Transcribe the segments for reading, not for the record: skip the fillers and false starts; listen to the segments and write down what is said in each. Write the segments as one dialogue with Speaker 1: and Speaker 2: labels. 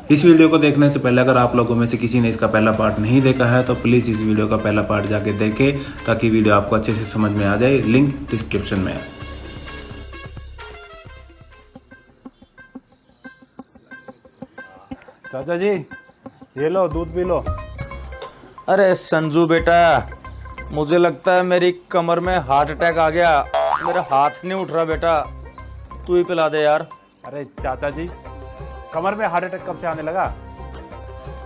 Speaker 1: इस वीडियो को देखने से पहले अगर आप लोगों में से किसी ने इसका पहला पार्ट नहीं देखा है तो प्लीज़ इस वीडियो का पहला पार्ट जाके देखें ताकि वीडियो आपको अच्छे से समझ में आ जाए। लिंक डिस्क्रिप्शन में है।
Speaker 2: चाचा जी ये लो दूध पी लो।
Speaker 3: अरे संजू बेटा, मुझे लगता है मेरी कमर में हार्ट अटैक आ गया। मेरा हाथ नहीं उठ रहा बेटा, तू ही पिला दे यार।
Speaker 2: अरे चाचा जी कमर में हार्ट अटैक कब से आने लगा?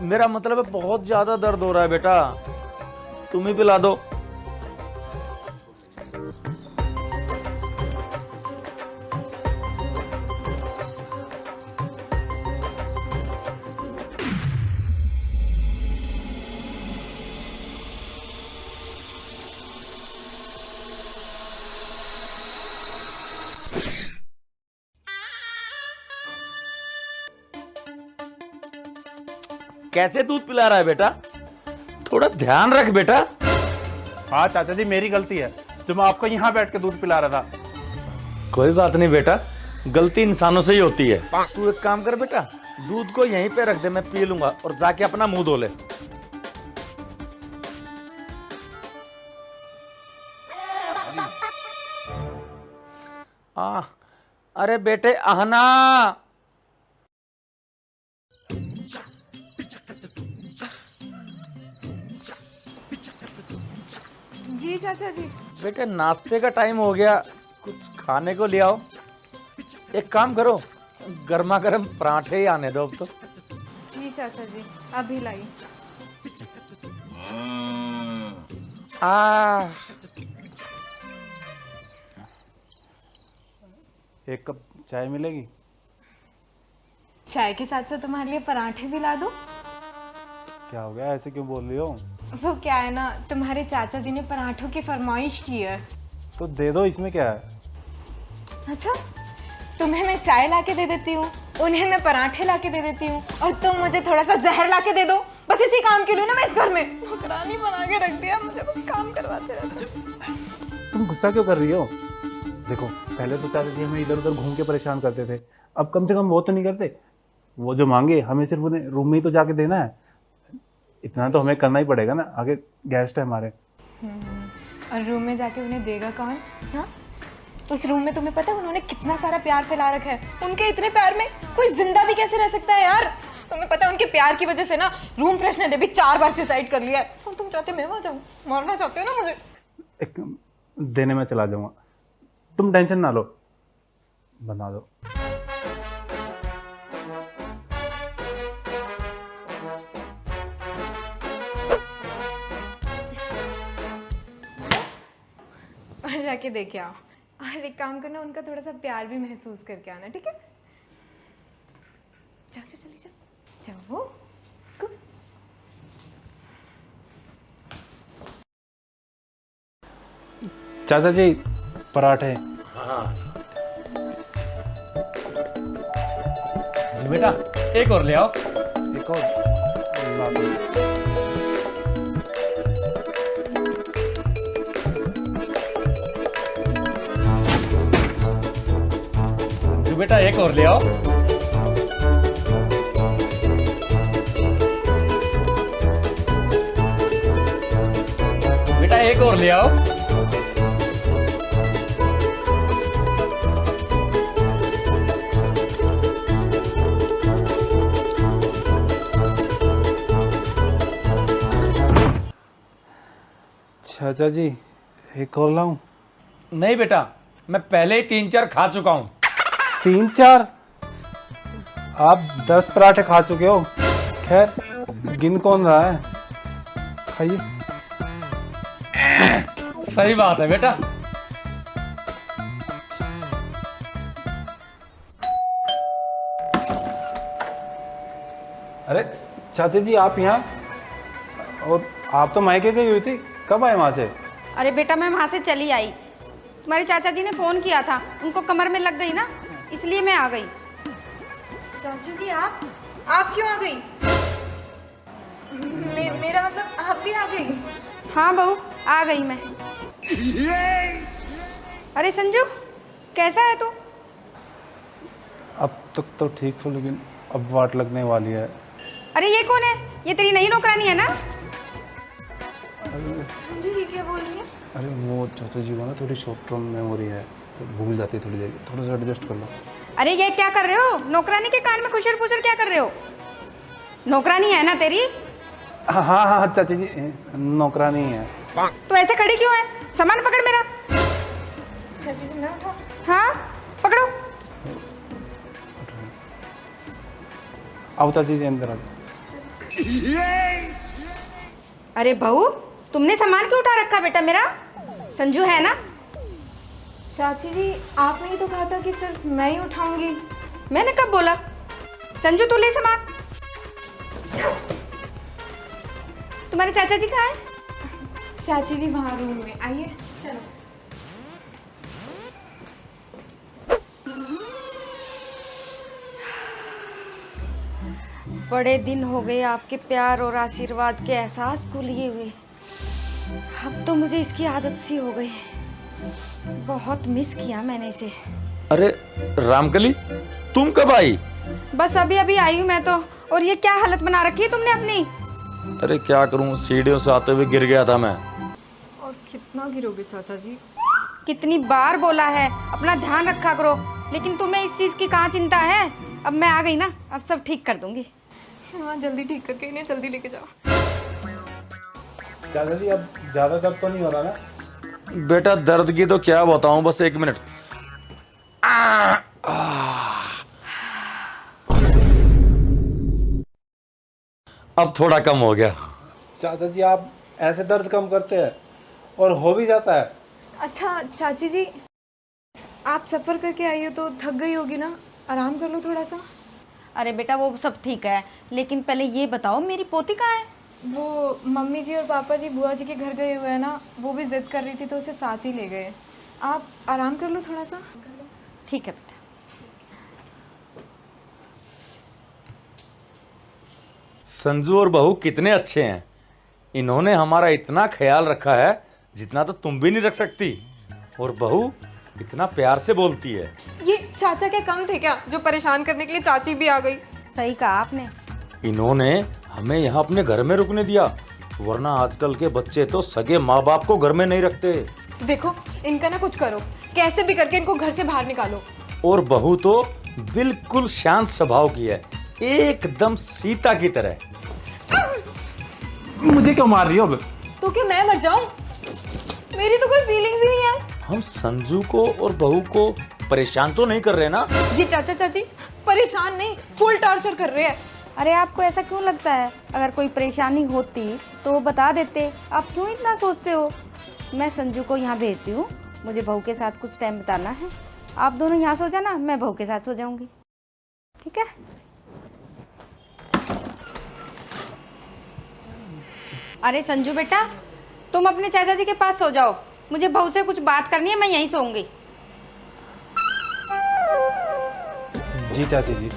Speaker 3: मेरा मतलब है बहुत ज्यादा दर्द हो रहा है बेटा, तुम ही पिला दो। कैसे दूध पिला रहा है बेटा, थोड़ा ध्यान रख बेटा।
Speaker 2: हाँ चाचा जी मेरी गलती है जो मैं आपको यहाँ बैठ के दूध पिला रहा था।
Speaker 3: कोई बात नहीं बेटा, गलती इंसानों से ही होती है। तू एक काम कर बेटा, दूध को यहीं पे रख दे, मैं पी लूंगा और जाके अपना मुंह धो ले। अरे बेटे आहना।
Speaker 4: जी चाचा जी।
Speaker 3: बेटे नाश्ते का टाइम हो गया, कुछ खाने को ले आओ। एक काम करो, गर्मा गर्म पराठे ही आने दो अब तो।
Speaker 4: जी चाचा जी अभी लाई।
Speaker 2: एक कप चाय मिलेगी?
Speaker 4: चाय के साथ साथ तुम्हारे लिए पराठे भी ला दूं?
Speaker 2: क्या हो गया, ऐसे क्यों बोल रही हो?
Speaker 4: वो क्या है ना, तुम्हारे चाचा जी ने पराठों की फरमाइश की है।
Speaker 2: तो दे दो, इसमें क्या है?
Speaker 4: अच्छा, तुम्हें मैं चाय ला के दे देती हूँ, उन्हें मैं पराठे ला के दे देती हूँ और तुम मुझे थोड़ा सा जहर ला के दे दो। बस इसी काम के लिए ना मैं इस घर में नौकरानी बना के रख दिया, मुझे बस काम करवाते रहते।
Speaker 2: तुम गुस्सा क्यों कर रही हो? देखो पहले तो चाचा जी हमें इधर उधर घूम के परेशान करते थे, अब कम से कम वो तो नहीं करते। वो जो मांगे हमें सिर्फ उन्हें रूम में ही तो जाके देना है, इतना तो हमें करना ही पड़ेगा ना, आगे गेस्ट है हमारे।
Speaker 4: और रूम में जाके उन्हें देगा कौन? हाँ, उस रूम में तुम्हें पता है उन्होंने कितना सारा प्यार फैला रखा है। उनके इतने प्यार में कोई जिंदा भी कैसे रह सकता है यार? तुम्हें पता है उनके प्यार की वजह से ना रूम फ्रेशनर ने भी 4 बार सुसाइड कर लिया है। और तुम चाहते मैं वहां जाऊं? मारना चाहते हो ना मुझे?
Speaker 2: एक देने में चला जाऊंगा, तुम टेंशन ना लो, बना दो।
Speaker 4: और जाके देखे आओ। और एक काम करना, उनका थोड़ा सा प्यार भी महसूस करके आना, ठीक है? जाओ जाओ चली जाओ जाओ।
Speaker 2: चाचा जी पराठे।
Speaker 3: जी बेटा, एक और ले आओ।
Speaker 2: एक और ला दो।
Speaker 3: जी बेटा, एक और ले आओ। बेटा एक और ले आओ।
Speaker 2: चाचा जी एक और लाऊं?
Speaker 3: नहीं बेटा, मैं पहले ही 3-4 खा चुका हूं।
Speaker 2: 3-4? आप 10 पराठे खा चुके हो। खैर गिन कौन रहा है, खाइए।
Speaker 3: सही बात है बेटा।
Speaker 2: अरे चाचा जी आप यहाँ, और आप तो मायके गई हुई थी, कब आए वहां से?
Speaker 5: अरे बेटा मैं वहाँ से चली आई, तुम्हारे चाचा जी ने फ़ोन किया था, उनको कमर में लग गई ना, इसलिए मैं आ गई।
Speaker 4: चाचा जी आप क्यों आ गई? मेरा मतलब आप भी आ गई?
Speaker 5: हाँ बहू आ गई मैं। अरे संजू कैसा है तू?
Speaker 2: अब तक तो ठीक था, लेकिन अब वाट लगने वाली है।
Speaker 5: अरे ये कौन है? ये तेरी नई नौकरानी है ना?
Speaker 4: संजू ये क्या बोल रही है?
Speaker 2: अरे वो चाचा जी को ना थोड़ी शॉर्ट टर्म मेमोरी है, तो भूल जाती है थोड़ी देर, थोड़ा सा एडजस्ट कर लो।
Speaker 5: अरे ये क्या कर रहे हो? नौकरानी के कान में खुशर पुशर क्या कर रहे हो? नौकरानी है ना तेरी?
Speaker 2: हाँ हाँ हाँ चाची जी, नौकरानी है।
Speaker 5: तो ऐसे खड़ी क्यों है? सामान पकड़ मेरा।
Speaker 4: चाची जी मैं उठाऊं?
Speaker 5: हाँ पकड़ो।
Speaker 2: आओ चाची जी अंदर आ जाओ।
Speaker 5: अरे बहू, तुमने सामान क्यों उठा रखा बेटा मेरा? संजू है ना?
Speaker 4: चाची जी आपने ही तो कहा था कि सिर्फ मैं ही उठाऊंगी।
Speaker 5: मैंने कब बोला? संजू तू ले सामान। तुम्हारे चाचा जी कहाँ हैं?
Speaker 4: चाची जी वहाँ रूम में, आइए चलो।
Speaker 5: बड़े दिन हो गए आपके प्यार और आशीर्वाद के एहसास को लिए हुए। अब तो मुझे इसकी आदत सी हो गई। बहुत मिस किया मैंने इसे।
Speaker 3: अरे रामकली, तुम कब आई?
Speaker 5: बस अभी अभी आई हूँ मैं तो। और ये क्या हालत बना रखी है तुमने अपनी?
Speaker 3: अरे क्या करूं, सीढ़ियों से आते हुए गिर गया था मैं।
Speaker 4: और कितना गिरोगे चाचा जी?
Speaker 5: कितनी बार बोला है अपना ध्यान रखा करो, लेकिन तुम्हें इस चीज की कहाँ चिंता है? अब मैं आ गई ना, अब सब ठीक कर दूंगी।
Speaker 4: हाँ जल्दी ठीक करके इन्हें जल्दी लेके जाओ।
Speaker 2: चाचा जी अब ज्यादा दर्द तो नहीं हो रहा ना?
Speaker 3: बेटा दर्द की तो क्या बताऊं, बस 1 मिनट। अब थोड़ा कम हो गया।
Speaker 2: चाचा जी आप ऐसे दर्द कम करते हैं और हो भी जाता है।
Speaker 4: अच्छा चाची जी, आप सफ़र करके आई हो तो थक गई होगी ना, आराम कर लो थोड़ा सा।
Speaker 5: अरे बेटा वो सब ठीक है, लेकिन पहले ये बताओ मेरी पोती कहाँ है?
Speaker 4: वो मम्मी जी और पापा जी बुआ जी के घर गए हुए हैं ना, वो भी जिद कर रही थी तो उसे साथ ही ले गए। आप आराम कर लो थोड़ा सा।
Speaker 5: ठीक है बेटा।
Speaker 3: संजू और बहू कितने अच्छे हैं। इन्होंने हमारा इतना ख्याल रखा है जितना तो तुम भी नहीं रख सकती। और बहू इतना प्यार से बोलती है।
Speaker 4: ये चाचा के कम थे क्या जो परेशान करने के लिए चाची भी आ गई?
Speaker 5: सही कहा आपने।
Speaker 3: इन्होंने हमें यहाँ अपने घर में रुकने दिया, वरना आजकल के बच्चे तो सगे माँ बाप को घर में नहीं रखते।
Speaker 4: देखो इनका ना कुछ करो, कैसे भी करके इनको घर से बाहर निकालो।
Speaker 3: और बहू तो बिल्कुल शांत स्वभाव की है, एकदम सीता की तरह।
Speaker 2: मुझे क्यों मार रही हो अब?
Speaker 4: तो क्या मैं मर जाऊं? मेरी तो कोई फीलिंग्स ही नहीं है।
Speaker 3: हम संजू को और बहू को परेशान तो नहीं कर रहे ना?
Speaker 4: ये चाचा चाची परेशान नहीं, फुल टॉर्चर कर रहे हैं।
Speaker 5: अरे आपको ऐसा क्यों लगता है? अगर कोई परेशानी होती तो वो बता देते। आप क्यों इतना सोचते हो? मैं संजू को यहाँ भेजती हूँ, मुझे बहू के साथ कुछ टाइम बिताना है। आप दोनों यहाँ सो जाना, मैं बहू के साथ सो जाऊँगी, ठीक है? अरे संजू बेटा, तुम अपने चाचा जी के पास सो जाओ, मुझे बहू से कुछ बात करनी है, मैं यहीं सोऊंगी।
Speaker 2: जी चाची जी।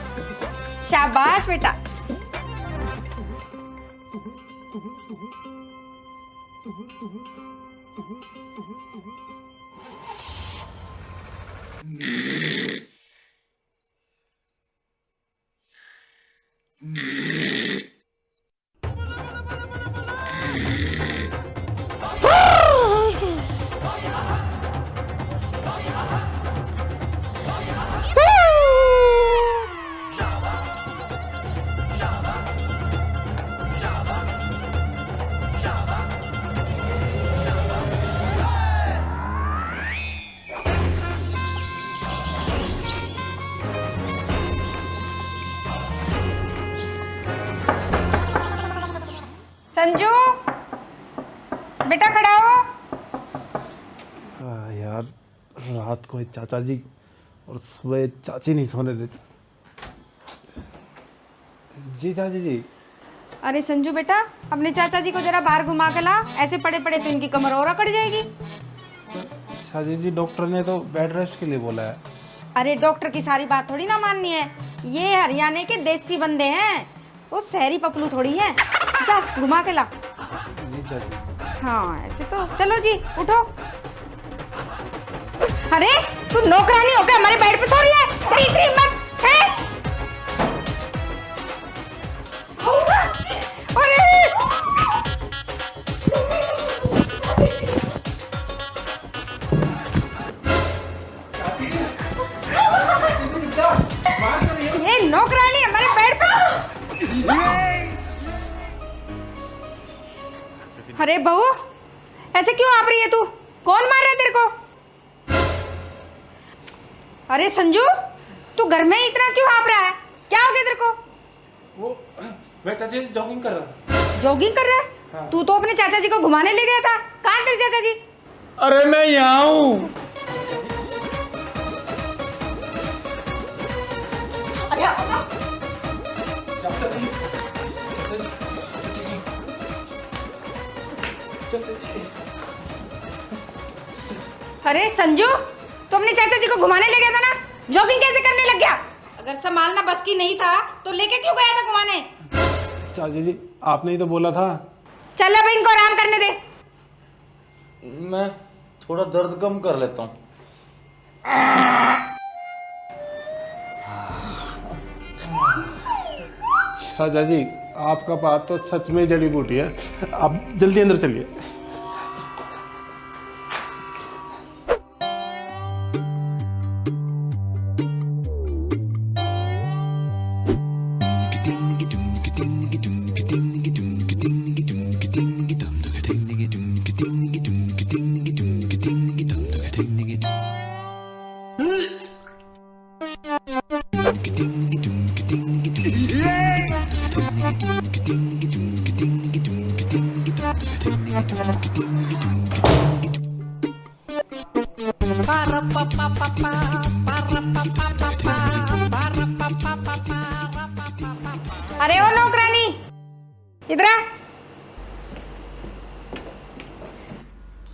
Speaker 5: शाबाश बेटा। संजू बेटा खड़ा हो।
Speaker 2: यार रात को चाचा जी और सुबह चाची नहीं सोने देती। जी चाची जी।
Speaker 5: अरे संजू बेटा, अपने चाचा जी को जरा बाहर घुमा के ला, ऐसे पड़े पड़े तो इनकी कमर और अकड़ जाएगी।
Speaker 2: चाची जी डॉक्टर ने तो बेड रेस्ट के लिए बोला है।
Speaker 5: अरे डॉक्टर की सारी बात थोड़ी ना माननी है, ये हरियाणा के देसी बंदे हैं, वो शहरी पपलू थोड़ी है। जा घुमा के ला।
Speaker 2: जी चाची।
Speaker 5: हाँ ऐसे तो चलो जी उठो। अरे तू नौकरानी होकर हमारे बेड पे सो रही है? तेरी इतनी हिम्मत है? अरे बहू, ऐसे क्यों आप रही है तू? कौन मार रहा है तेरे को? अरे संजू, तू घर में ही इतना क्यों हाँफ रहा है? क्या हो गया तेरे को?
Speaker 2: वो मैं चाचा जी जॉगिंग कर रहा।
Speaker 5: जॉगिंग कर रहा है?
Speaker 2: हाँ।
Speaker 5: तू तो अपने चाचा जी को घुमाने ले गया था। कहाँ तेरे चाचा जी?
Speaker 3: अरे मैं यहाँ हूँ।
Speaker 5: अरे संजू, तो अपने चाचा जी को घुमाने ले गया था ना? जॉगिंग कैसे करने लग गया? अगर संभालना बस की नहीं था तो लेके क्यों गया था घुमाने?
Speaker 2: चाचा जी आपने ही तो बोला था।
Speaker 5: चल अब इनको आराम करने दे।
Speaker 3: मैं थोड़ा दर्द कम कर लेता हूँ।
Speaker 2: चाचा जी आपका बात तो सच में जड़ी बूटी है। आप जल्दी अंदर चलिए।
Speaker 5: अरे ओ नौकरानी, इधर आ।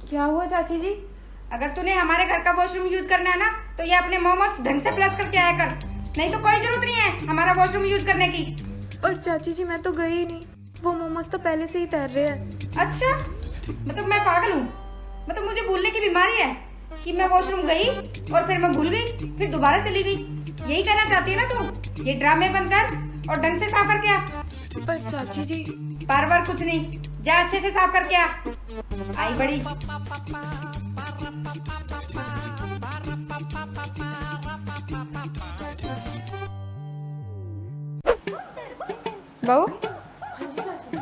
Speaker 4: क्या हुआ चाची जी?
Speaker 5: अगर तूने हमारे घर का वॉशरूम यूज करना है ना तो ये अपने मोमोज ढंग से फ्लश करके आया कर, नहीं तो कोई जरूरत नहीं है हमारा वॉशरूम यूज करने की।
Speaker 4: और चाची जी मैं तो गई ही नहीं, वो मोमोज तो पहले से ही तैर रहे हैं।
Speaker 5: अच्छा, मतलब मैं पागल हूँ? मतलब मुझे भूलने की बीमारी है कि मैं वॉशरूम गई और फिर मैं भूल गई, फिर दोबारा चली गई? यही कहना चाहती है ना तू? ये ड्रामे बंद कर और ढंग से साफ करके आ।
Speaker 4: पर चाची जी
Speaker 5: बार बार कुछ नहीं, जा अच्छे से साफ करके आ। आई बड़ी। बहू,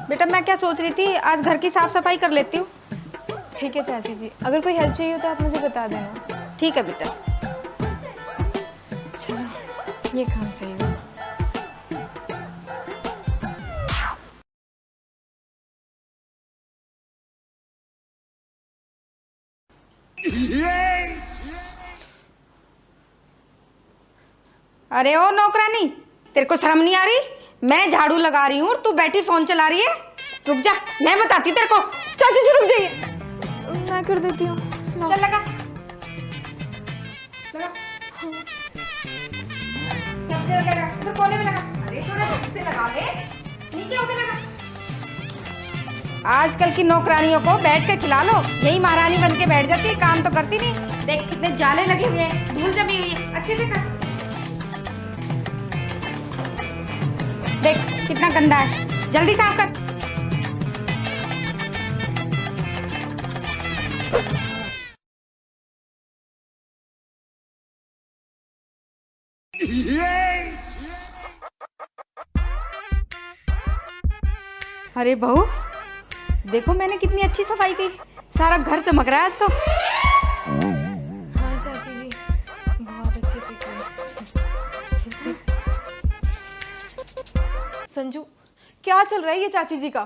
Speaker 5: बेटा मैं क्या सोच रही थी, आज घर की साफ सफाई कर लेती हूँ।
Speaker 4: ठीक है चाची जी, अगर कोई हेल्प चाहिए हो तो आप मुझे बता देना।
Speaker 5: ठीक है बेटा।
Speaker 4: चलो ये काम सही हुआ।
Speaker 5: अरे ओ नौकरानी, तेरे को शर्म नहीं आ रही? मैं झाड़ू लगा रही हूँ और तू बैठी फोन चला रही है। रुक जा, मैं बताती हूँ तेरे को।
Speaker 4: चाची जी रुक जाइए, मैं कर देती हूँ।
Speaker 5: चल लगा लगा, सब जगह लगा, उधर कोने में लगा। अरे थोड़ा ढंग से लगा ले, नीचे होके लगा। आजकल की नौकरानियों को बैठ के खिला लो, यही महारानी बन के बैठ जाती है, काम तो करती नहीं। देख कितने जाले लगे हुए हैं, धूल जमी हुई है, अच्छे से कर। देख कितना गंदा है, जल्दी साफ कर। अरे बहू, देखो मैंने कितनी अच्छी सफाई की, सारा घर चमक रहा है आज तो।
Speaker 4: हाँ चाची जी, बहुत अच्छे से की। संजू, क्या चल रहा है ये चाची जी का?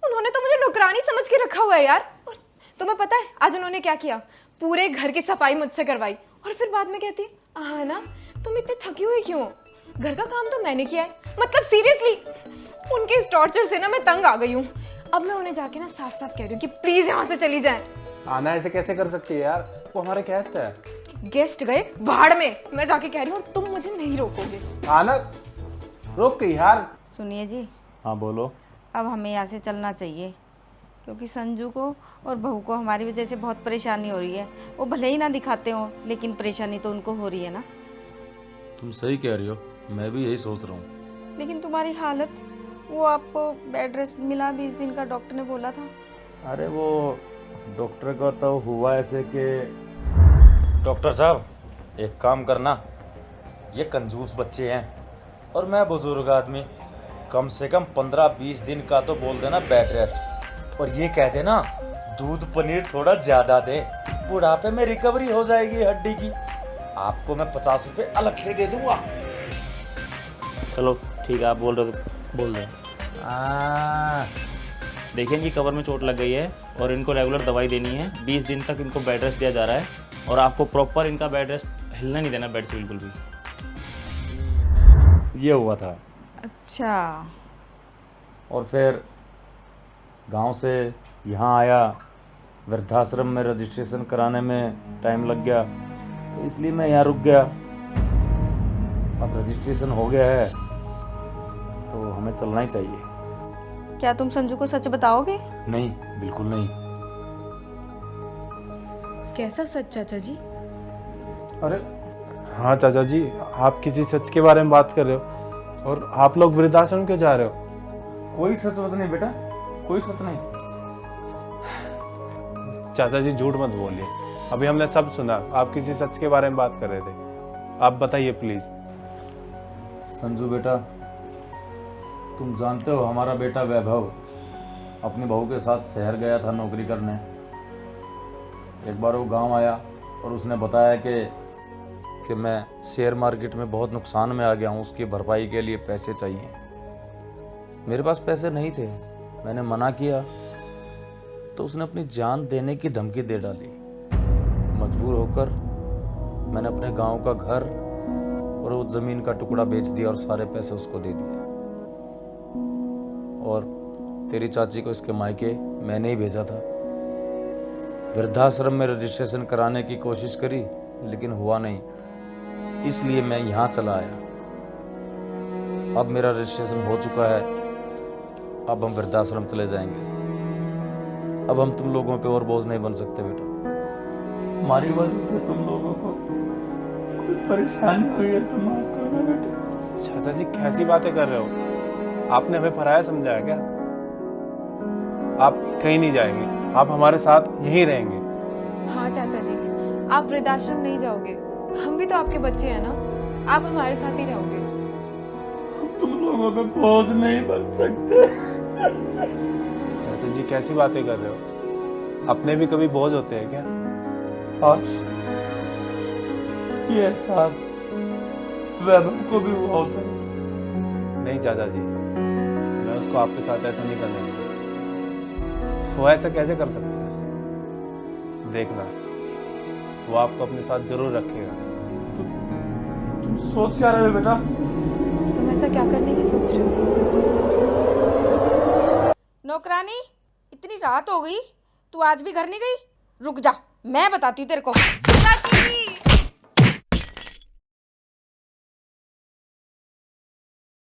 Speaker 4: उन्होंने तो मुझे नौकरानी समझ के रखा हुआ है यार। और तुम्हें पता है आज उन्होंने क्या किया? पूरे घर की सफाई मुझसे करवाई और फिर बाद में कहती हाँ ना, तुम इतने थकी हुई क्यों? घर का काम तो मैंने किया है। मतलब सीरियसली, उनके इस टॉर्चर से ना मैं तंग आ गई हूँ। अब मैं उन्हें जाके ना साफ साफ कह रही हूँ कि प्लीज यहाँ से चली जाएं।
Speaker 2: आना ऐसे कैसे कर सकती है यार, वो हमारे गेस्ट है।
Speaker 4: गेस्ट गए भाड़ में, मैं जाके कह रही हूँ तुम मुझे नहीं रोकोगे।
Speaker 2: आना रोक के यार।
Speaker 5: सुनिए जी,
Speaker 3: हाँ बोलो।
Speaker 5: अब हमें यहाँ से चलना चाहिए, क्योंकि संजू को और बहू को हमारी वजह से बहुत परेशानी हो रही है। वो भले ही ना दिखाते हो, लेकिन परेशानी तो उनको हो रही है ना।
Speaker 3: तुम सही कह रही हो, मैं भी यही सोच रहा हूँ।
Speaker 5: लेकिन तुम्हारी हालत, वो आपको बेड रेस्ट मिला 20 दिन का, डॉक्टर ने बोला था।
Speaker 3: अरे वो डॉक्टर का तो हुआ ऐसे कि डॉक्टर साहब एक काम करना, ये कंजूस बच्चे हैं और मैं बुजुर्ग आदमी, कम से कम 15-20 दिन का तो बोल देना बेड रेस्ट। और ये कह देना दूध पनीर थोड़ा ज्यादा दे, बुढ़ापे में रिकवरी हो जाएगी हड्डी की। आपको मैं 50 रुपए अलग से दे दूंगा।
Speaker 6: चलो ठीक है, आप बोल रहे हो तो बोल दें। देखिए इनकी कमर में चोट लग गई है और इनको रेगुलर दवाई देनी है। 20 दिन तक इनको बेड रेस्ट दिया जा रहा है और आपको प्रॉपर इनका बेड रेस्ट हिलना नहीं देना बेड से बिल्कुल भी।
Speaker 3: ये हुआ था।
Speaker 5: अच्छा,
Speaker 3: और फिर गांव से यहाँ आया, वृद्धाश्रम में रजिस्ट्रेशन कराने में टाइम लग गया, तो इसलिए मैं यहाँ रुक गया। अब रजिस्ट्रेशन हो गया है तो हमें चलना ही चाहिए।
Speaker 5: क्या तुम संजू को सच बताओगे?
Speaker 3: नहीं, बिल्कुल नहीं।
Speaker 4: कैसा सच चाचा जी?
Speaker 3: अरे
Speaker 2: हाँ चाचा जी, आप किसी सच के बारे में बात कर रहे हो और आप लोग वृद्धाश्रम क्यों जा रहे हो?
Speaker 3: कोई सच वच नहीं बेटा, कोई सच नहीं।
Speaker 2: चाचा जी झूठ मत बोलिए, अभी हमने सब सुना, आप किसी सच के बारे में बात कर रहे थे। आप बताइए प्लीज।
Speaker 3: संजू बेटा, तुम जानते हो हमारा बेटा वैभव अपनी बहू के साथ शहर गया था नौकरी करने। एक बार वो गांव आया और उसने बताया कि मैं शेयर मार्केट में बहुत नुकसान में आ गया हूँ, उसकी भरपाई के लिए पैसे चाहिए। मेरे पास पैसे नहीं थे, मैंने मना किया तो उसने अपनी जान देने की धमकी दे डाली। मजबूर होकर मैंने अपने गांव का घर और वो ज़मीन का टुकड़ा बेच दिया और सारे पैसे उसको दे दिए। और तेरी चाची को इसके मायके मैंने ही भेजा था। वृद्धाश्रम में रजिस्ट्रेशन कराने की कोशिश करी लेकिन हुआ नहीं, इसलिए मैं यहाँ चला आया। अब मेरा रजिस्ट्रेशन हो चुका है, अब हम वृद्धाश्रम चले जाएंगे। अब हम तुम लोगों पे और बोझ नहीं बन सकते बेटा। हमारी वजह से तुम लोगों को कोई परेशानी हुई है तो माफ करना बेटा।
Speaker 2: चाचा जी कैसी बातें कर रहे हो? आपने हमें पराया समझा है क्या? आप कहीं नहीं जाएंगे, आप हमारे साथ यहीं रहेंगे।
Speaker 4: हाँ चाचा जी, आप वृद्धाश्रम नहीं जाओगे, हम भी तो आपके बच्चे हैं ना, आप हमारे साथ ही रहोगे।
Speaker 3: तुम लोगों पे बोझ नहीं बन सकते।
Speaker 2: चाचा जी कैसी बातें कर रहे हो? अपने भी कभी बोझ होते हैं क्या?
Speaker 3: आज ये एहसास वैभव को भी हुआ होता है।
Speaker 2: नहीं चाचा जी, मैं उसको आपके साथ ऐसा नहीं करने दूंगा। वो ऐसा कैसे कर सकता है? देखना, वो आपको अपने साथ जरूर रखेगा।
Speaker 3: तुम सोच क्या रहे हो बेटा?
Speaker 4: तुम ऐसा क्या करने की सोच रहे हो?
Speaker 5: नौकरानी, इतनी रात हो गई, तू आज भी घर नहीं गई? रुक जा, मैं बताती हूँ तेरे को। चाची!